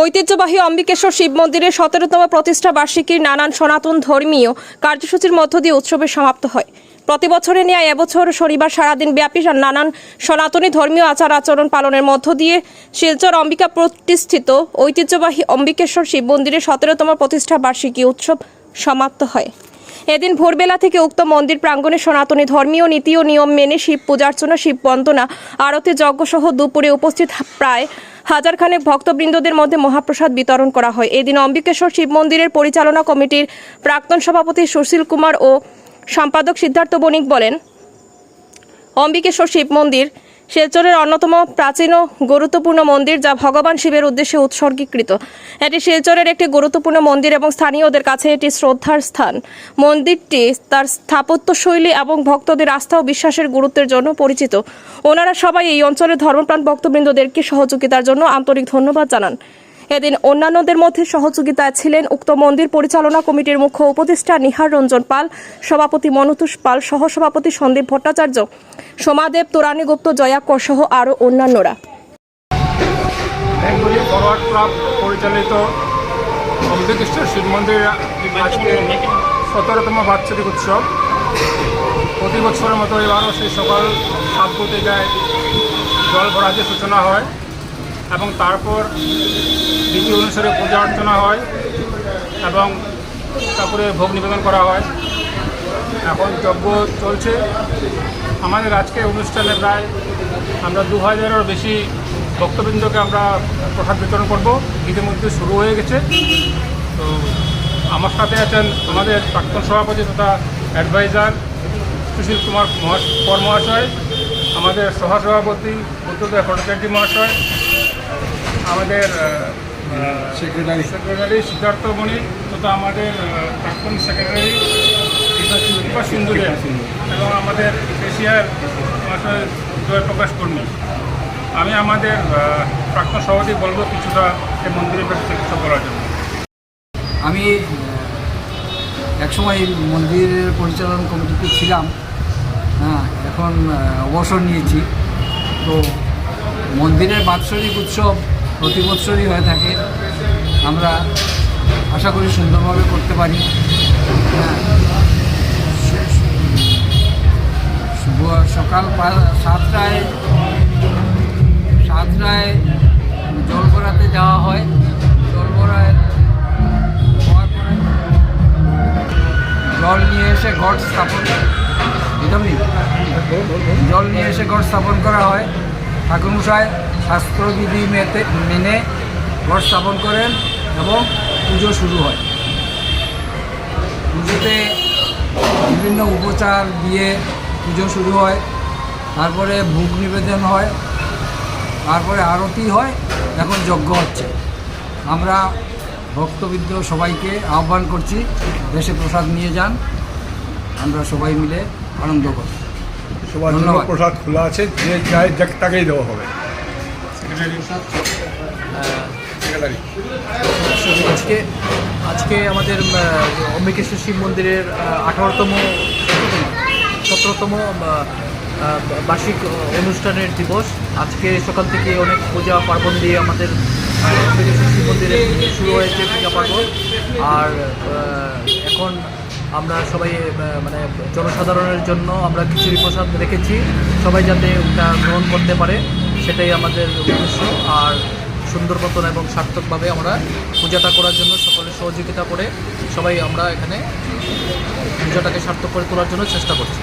ঐতিহ্যবাহী অম্বিকেশ্বর শিব মন্দিরের 17তম প্রতিষ্ঠা বার্ষিকীর নানান সনাতন ধর্মীয় কার্যসূচির মধ্য দিয়ে উৎসবের সমাপ্ত হয়। প্রতি বছরের ন্যায় এবছর শনিবার সারাদিন ব্যাপী নানান সনাতনী ধর্মীয় আচার আচরণ পালনের মধ্য দিয়ে শিলচর অম্বিকা প্রতিষ্ঠিত ঐতিহ্যবাহী অম্বিকেশ্বর শিব মন্দিরের 17তম প্রতিষ্ঠা বার্ষিকী উৎসব সমাপ্ত হয়। এদিন ভোরবেলা থেকে উক্ত মন্দির প্রাঙ্গণে সনাতনী ধর্মীয় নীতি ও নিয়ম মেনে শিব পূজার্চনা, শিব বন্দনা, আরতি, যজ্ঞ সহ দুপুরে উপস্থিত প্রায় হাজারখানেক ভক্তবৃন্দদের মধ্যে মহাপ্রসাদ বিতরণ করা হয়। এদিন অম্বিকেশ্বর শিব মন্দিরের পরিচালনা কমিটির প্রাক্তন সভাপতি সুশীল কুমার ও সম্পাদক সিদ্ধার্থ বণিক বলেন, অম্বিকেশ্বর শিব মন্দির শিলচরের অন্যতম প্রাচীন ও গুরুত্বপূর্ণ মন্দির, যা ভগবান শিবের উদ্দেশ্যে উৎসর্গীকৃত। এটি শিলচরের একটি গুরুত্বপূর্ণ মন্দির এবং স্থানীয়দের কাছে এটি শ্রদ্ধার স্থান। মন্দিরটি তার স্থাপত্যশৈলী এবং ভক্তদের আস্থা ও বিশ্বাসের গুরুত্বের জন্য পরিচিত। ওনারা সবাই এই অঞ্চলের ধর্মপ্রাণ ভক্তবৃন্দদেরকে সহযোগিতার জন্য আন্তরিক ধন্যবাদ জানান। এদিন অন্যান্যদের মধ্যে সহযোগিতায় ছিলেন উক্ত মন্দির পরিচালনা কমিটির মুখ্য উপদেষ্টা নিহার রঞ্জন পাল, সভাপতি মনতোষ পাল, সহসভাপতি সন্দীপ ভট্টাচার্য, সোমাদেব, তুরানী গুপ্ত, জয়া কর সহ আরও অন্যান্যরা। বেঙ্গলি ফরওয়ার্ড ক্লাব পরিচালিত অম্বিকেশ্বর শিব মন্দির আজকে 17তম বার্ষিক উৎসব। প্রতি বছরের মতো এবারও সেই সকাল 7 ঘটিকায় জল ভরাজের সূচনা হয় এবং তারপর রীতি অনুসারে পূজা অর্চনা হয় এবং তারপরে ভোগ নিবেদন করা হয়। এখন যজ্ঞ চলছে। আমাদের আজকের অনুষ্ঠানে প্রায় আমরা 2000-এরও বেশি ভক্তবৃন্দকে আমরা প্রসাদ বিতরণ করব। ইতিমধ্যে শুরু হয়ে গেছে। তো আমার সাথে আছেন আমাদের প্রাক্তন সভাপতি তথা অ্যাডভাইজার সুশীল কুমার মহাশয়, আমাদের সহসভাপতি বুদ্ধদেব ভট্টাচার্য মহাশয়, আমাদের সেক্রেটারি সিদ্ধার্থ বণিক তথা আমাদের প্রাক্তন সেক্রেটারি দীপা সিন্ধুরে এবং আমাদের এশিয়ার মহাশয় জয়প্রকাশ কর্মী। আমি আমাদের প্রাক্তন সভাপতি বলব কিছুটা এই মন্দিরের ব্যাপারে কিছু করার জন্য। আমি একসময় মন্দিরের পরিচালনা কমিটিতে ছিলাম, এখন অবসর নিয়েছি। তো মন্দিরের বাৎসরিক উৎসব প্রতি বছরই হয়ে থাকে। আমরা আশা করি সুন্দরভাবে করতে পারি। সকাল 7টায় জল ভরাতে যাওয়া হয়। জল ভরায় হওয়ার পরে জল নিয়ে এসে ঘট স্থাপন করা হয়। ঠাকুরমশাই শাস্ত্রবিধি মেনে ঘট স্থাপন করেন এবং পুজো শুরু হয়। পুজোতে বিভিন্ন উপচার দিয়ে পুজো শুরু হয়, তারপরে ভোগ নিবেদন হয়, তারপরে আরতি হয়, এখন যজ্ঞ হচ্ছে। আমরা ভক্তবৃন্দ সবাইকে আহ্বান করছি, দেশে প্রসাদ নিয়ে যান, আমরা সবাই মিলে আনন্দ করি। সবার জন্য প্রসাদ খোলা আছে, যে চায় তাকেই দেওয়া হবে। আজকে আমাদের অম্বিকেশ্বর শিব মন্দিরের 17তম বার্ষিক অনুষ্ঠানের দিবস। আজকে সকাল থেকে অনেক পূজা পার্বণ দিয়ে আমাদের অম্বিকেশ্বর শিব মন্দিরে শুরু হয়েছে পূজা পার্বণ। আর এখন আমরা সবাই মানে জনসাধারণের জন্য আমরা খিচুড়ি প্রসাদ রেখেছি, সবাই যাতে ওটা গ্রহণ করতে পারে, সেটাই আমাদের উদ্দেশ্য। আর সুন্দর মতন এবং সার্থকভাবে আমরা পূজাটা করার জন্য সকলের সহযোগিতা করে সবাই আমরা এখানে পূজাটাকে সার্থক করে তোলার জন্য চেষ্টা করছি।